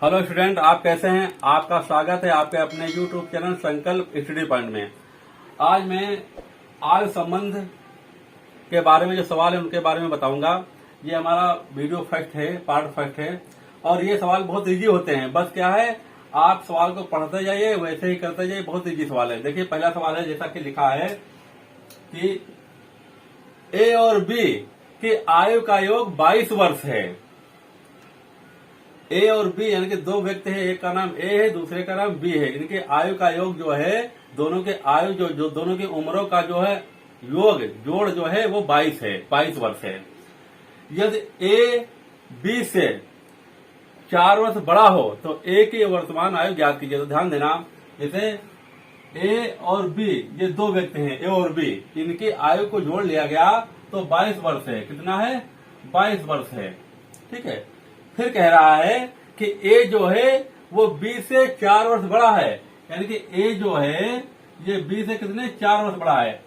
Hello student, आप कैसे हैं? आपका स्वागत है आपके अपने यूट्यूब चैनल संकल्प स्टडी पॉइंट में। आज मैं आयु संबंध के बारे में जो सवाल है उनके बारे में बताऊंगा। ये हमारा वीडियो फर्स्ट है, पार्ट फर्स्ट है और ये सवाल बहुत इजी होते हैं। बस क्या है, आप सवाल को पढ़ते जाइए, वैसे ही करते जाइए। बहुत इजी सवाल है। देखिए, पहला सवाल है जैसा कि लिखा है कि ए और बी की आयु का योग 22 वर्ष है। ए और बी यानी कि दो व्यक्ति हैं, एक का नाम ए है, दूसरे का नाम बी है। इनके आयु का योग जो है, दोनों के आयु जो दोनों की उम्रों का जो है योग जोड़ जो है वो 22 है, 22 वर्ष है। यदि ए बी से 4 वर्ष बड़ा हो तो ए की वर्तमान आयु ज्ञात कीजिए। तो ध्यान देना, जैसे ए और बी ये दो व्यक्ति हैं, ए और बी, इनकी आयु को जोड़ लिया गया तो 22 वर्ष है। कितना है? 22 वर्ष है। ठीक है। फिर कह रहा है कि ए जो है वो बी से 4 वर्ष बड़ा है, यानी कि ए जो है ये बी से कितने 4 वर्ष बड़ा है।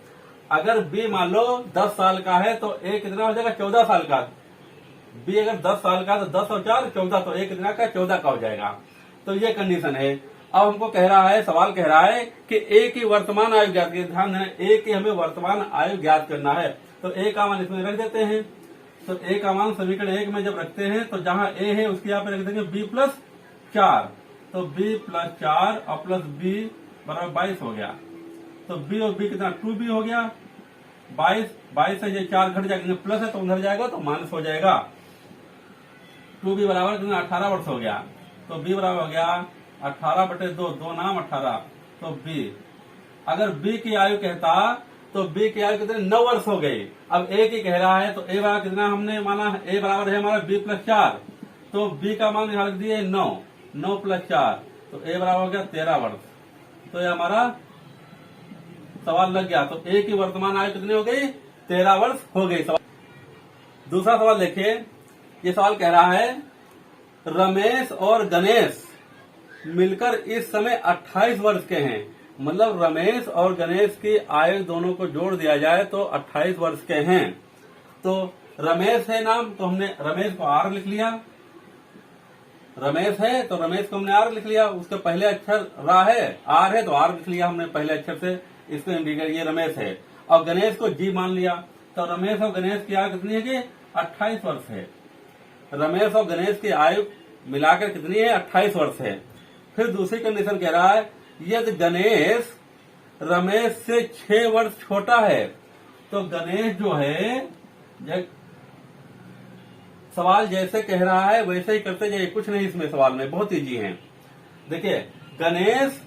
अगर बी मान लो 10 साल का है तो ए कितना हो जाएगा? 14 साल का। बी अगर 10 साल का तो 10 और 4 14, तो ए कितना का? 14 का हो जाएगा। तो ये कंडीशन है। अब हमको कह रहा है, सवाल कह रहा है कि ए की वर्तमान आयु ज्ञात कीजिए। ध्यान देना, ए की हमें वर्तमान आयु ज्ञात करना है। तो ए का मान इसमें रख देते हैं। तो ए का मान समीकरण 1 में जब रखते हैं तो जहां ए है उसके यहाँ पे रख देंगे b प्लस 4। तो b प्लस 4 और प्लस b बराबर 22 हो गया। तो b और b कितना? 2b हो गया। 22 से ये 4 घट जाएगा, प्लस है तो उधर जाएगा तो माइनस हो जाएगा। 2b बराबर कितना? 18 वर्ष हो गया। तो b बराबर हो गया 18/2, 2 नाम 18। तो b, अगर b की आयु कहता तो बी की आयु कितने? 9 वर्ष हो गई। अब ए की कह रहा है तो ए बराबर कितना हमने माना? ए बराबर है हमारा बी प्लस 4। तो बी का मान यहां रख दिए 9, 9 प्लस 4, तो ए बराबर हो गया 13 वर्ष। तो ये हमारा सवाल लग गया। तो ए की वर्तमान आयु कितनी हो गई? 13 वर्ष हो गई। दूसरा सवाल देखिए, ये सवाल कह रहा है रमेश और गणेश मिलकर इस समय 28 वर्ष के हैं। मतलब रमेश और गणेश की आयु दोनों को जोड़ दिया जाए तो 28 वर्ष के हैं। तो रमेश है नाम, तो हमने रमेश को आर लिख लिया। रमेश है तो रमेश को हमने आर लिख लिया। उसके पहले अक्षर रा है, आर है तो आर लिख लिया हमने पहले अक्षर से। इसको इंडिकेट, ये रमेश है। और गणेश को जी मान लिया। तो रमेश और गणेश की आयु कितनी है कि 28 वर्ष है। रमेश और गणेश की आयु मिलाकर कितनी है? 28 वर्ष है। फिर दूसरी कंडीशन कह रहा है यदि गणेश रमेश से 6 वर्ष छोटा है तो गणेश जो है, सवाल जैसे कह रहा है वैसे ही करते जाइए, कुछ नहीं इसमें सवाल में, बहुत इजी है। देखिए, गणेश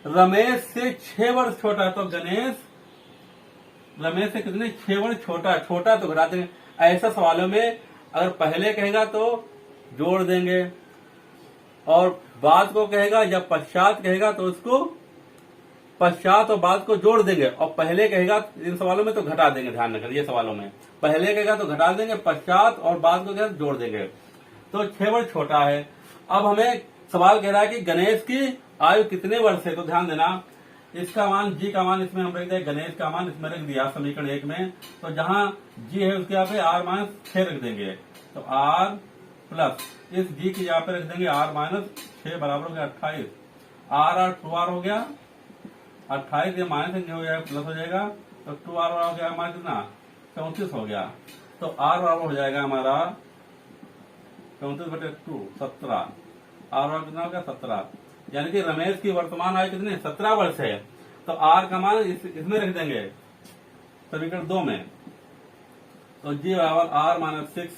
रमेश से 6 वर्ष छोटा है तो गणेश रमेश से कितने? 6 वर्ष छोटा। छोटा तो घटा देंगे। ऐसा सवालों में अगर पहले कहेगा तो जोड़ देंगे, और बाद को कहेगा या पश्चात कहेगा तो उसको पश्चात और बाद को जोड़ देंगे, और पहले कहेगा इन सवालों में तो घटा देंगे। ध्यान रखिए, ये सवालों में पहले कहेगा तो घटा देंगे, पश्चात और बाद को कहेगा तो जोड़ देंगे। तो 6 वर्ष छोटा है। अब हमें सवाल कह रहा है कि गणेश की आयु कितने वर्ष है। तो ध्यान देना, इसका मान, जी का मान इसमें हम रख देंगे, गणेश का मान इसमें रख दिया समीकरण 1 में। तो जहां जी है उसके यहाँ पे r-6 रख देंगे। तो r प्लस इस जी की यहाँ पे रख देंगे r-6 बराबर हो गया 28। r 2r हो गया 28, ये माइनस हो जाएगा प्लस हो जाएगा। तो 2r हो गया हमारा कितना? 34 हो गया। तो r बराबर हो जाएगा हमारा 34/2, 17। r बराबर कितना हो गया? 17। यानी कि रमेश की वर्तमान आयु कितनी? 17 वर्ष है। तो r का मान इसमें रख देंगे समीकरण 2 में। तो g बराबर r-6,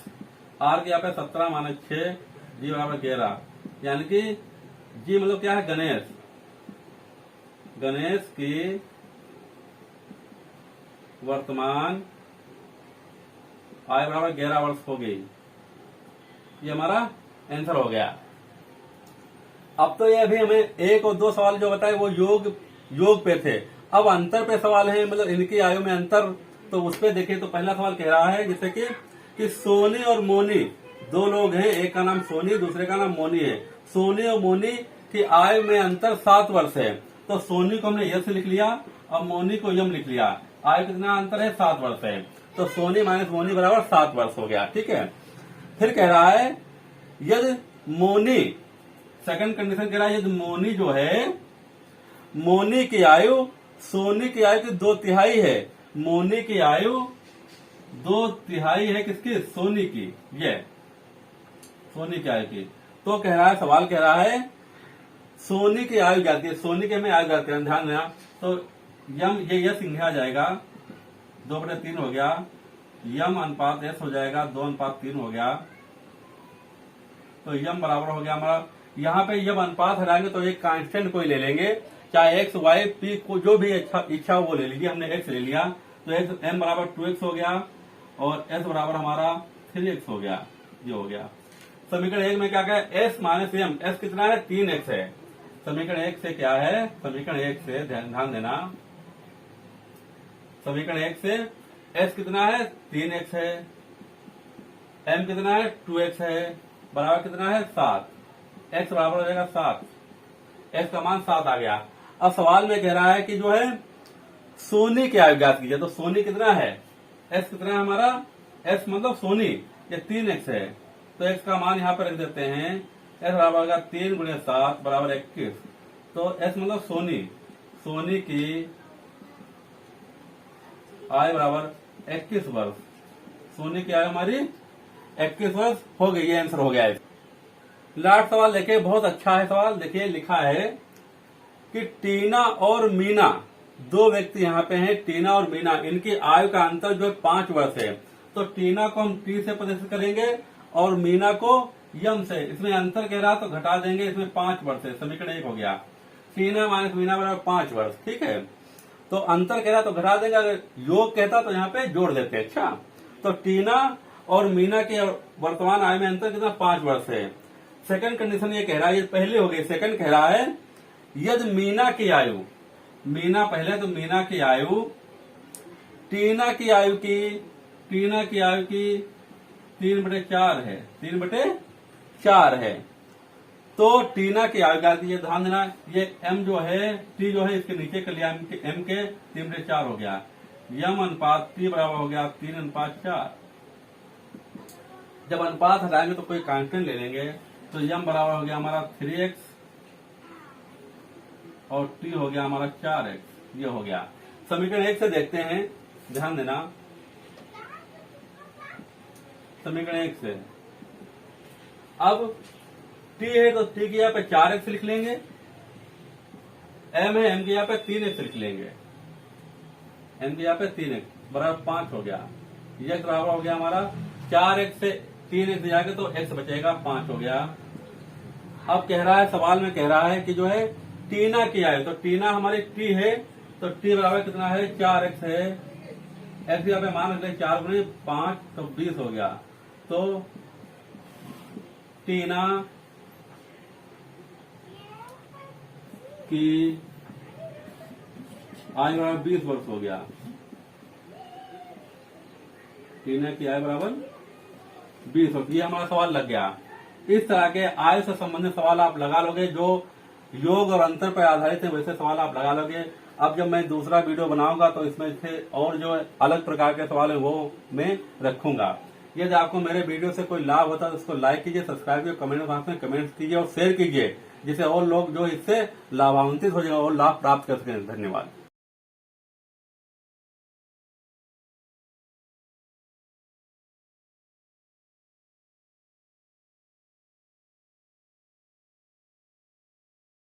r के यहाँ पे 17-6, जी बराबर 11। यानी कि जी मतलब क्या है? गणेश। गणेश की वर्तमान आयु बराबर 11 वर्ष हो गई। ये हमारा आंसर हो गया। अब तो ये अभी हमें 1 और 2 सवाल जो बताए वो योग पे थे। अब अंतर पे सवाल है, मतलब इनकी आयु में अंतर। तो उस पे देखिए, तो पहला सवाल कह रहा है जैसे कि सोनी और मोनी दो लोग हैं, एक का नाम सोनी, दूसरे का नाम मोनी है। सोनी और मोनी की आयु में अंतर 7 वर्ष है। तो सोनी को हमने यस लिख लिया और मोनी को यम लिख लिया। आयु कितना अंतर है? 7 वर्ष है। तो सोनी माइनस मोनी बराबर 7 वर्ष हो गया। ठीक है। फिर कह रहा है यदि मोनी, सेकंड कंडीशन कह रहा है यदि मोनी जो है, मोनी की आयु सोनी की आयु की 2/3 है। मोनी की आयु 2/3 है किसकी? सोनी की। ये सोनी की आयु की। तो कह रहा है, सवाल कह रहा है सोनी की आयु जाती है, सोनी की हमें आयु जाती है, ध्यान देना। तो यम ये यस इन्हें आ जाएगा, 2/3 हो गया, यम अनुपात एस हो जाएगा, 2:3 हो गया। तो यम बराबर हो गया हमारा, यहाँ पे जब अनुपात हटाएंगे तो एक कांस्टेंट कोई ले लेंगे, चाहे एक्स वाई पी को जो भी इच्छा हो वो ले लीजिए। हमने एक्स ले लिया तो एक्स एम बराबर 2x हो गया और एस बराबर हमारा 3x हो गया। ये हो गया। समीकरण 1 में क्या क्या है? एस माइनस एम, एस कितना है? 3x है। समीकरण 1 से क्या है? समीकरण 1 से ध्यान देना, समीकरण 1 से एस कितना है? 3x है, एम कितना है? 2x है, बराबर कितना है? 7। एक्स बराबर हो जाएगा 7, एक्स का मान 7 आ गया। अब सवाल में कह रहा है कि जो है सोनी की आयु ज्ञात कीजिए। तो सोनी कितना है? एस कितना है हमारा? एस मतलब सोनी, ये 3x है। तो एक्स का मान यहाँ पर रख देते हैं, एस बराबर होगा 3 × 7 बराबर 21। तो एस मतलब सोनी, सोनी की आयु बराबर 21 वर्ष। सोनी की आयु हमारी 21 वर्ष हो गई। ये आंसर हो गया है। लास्ट सवाल देखिए, बहुत अच्छा है सवाल। देखिए लिखा है कि टीना और मीना, दो व्यक्ति यहाँ पे हैं, टीना और मीना, इनकी आयु का अंतर जो 5 वर्ष है। तो टीना को हम टी से प्रदर्शित करेंगे और मीना को यम से। इसमें अंतर कह रहा तो घटा देंगे, इसमें 5 वर्ष है। समीकरण 1 हो गया, टीना माइनस मीना बराबर 5 वर्ष। ठीक है, तो अंतर कह रहा तो घटा देंगे, अगर योग कहता तो यहाँ पे जोड़ देते। अच्छा, तो टीना और मीना के वर्तमान आयु में अंतर कितना? 5 वर्ष है। सेकंड कंडीशन ये कह रहा है, ये पहले हो गई। सेकंड कह रहा है यदि मीना की आयु, मीना पहले, तो मीना की आयु टीना की आयु की 3/4 है, 3/4 है। तो टीना की आयु ज्ञात कीजिए। ध्यान देना, ये एम जो है, टी जो है इसके नीचे कर लिया, एम के 3/4 हो गया। यम अनुपात टी बराबर हो गया 3:4। जब अनुपात हटाएंगे तो कोई कांस्टेंट ले लेंगे, तो यम बराबर हो गया हमारा 3x और टी हो गया हमारा 4x। ये हो गया। समीकरण 1 से देखते हैं, ध्यान देना, समीकरण 1 से अब टी है तो टी की यहाँ पे 4x लिख लेंगे, एम है, एम की यहाँ पे 3x लिख लेंगे, एम की यहाँ पे 3x बराबर 5 हो गया। ये बराबर हो गया हमारा 4x से 3x जाएगा तो x बचेगा 5 हो गया। अब कह रहा है, सवाल में कह रहा है कि जो है टीना की आयु, तो टीना हमारी टी है, तो टी बराबर कितना है? 4x है, एक्स यहाँ पे मान रखते हैं 4 × 5 तो 20 हो गया। तो टीना की आयु बराबर 20 वर्ष हो गया। टीना की आयु बराबर 20 वर्ष। ये हमारा सवाल लग गया। इस तरह के आयु से संबंधित सवाल आप लगा लोगे, जो योग और अंतर पर आधारित है, वैसे सवाल आप लगा लोगे। अब जब मैं दूसरा वीडियो बनाऊंगा तो इसमें से और जो अलग प्रकार के सवाल है वो मैं रखूंगा। यदि आपको मेरे वीडियो से कोई लाभ होता है तो उसको लाइक कीजिए, सब्सक्राइब कीजिए, कमेंट बॉक्स में कमेंट कीजिए और शेयर कीजिए, जिससे और लोग जो इससे लाभान्वित हो जाए और लाभ प्राप्त कर सकें। धन्यवाद।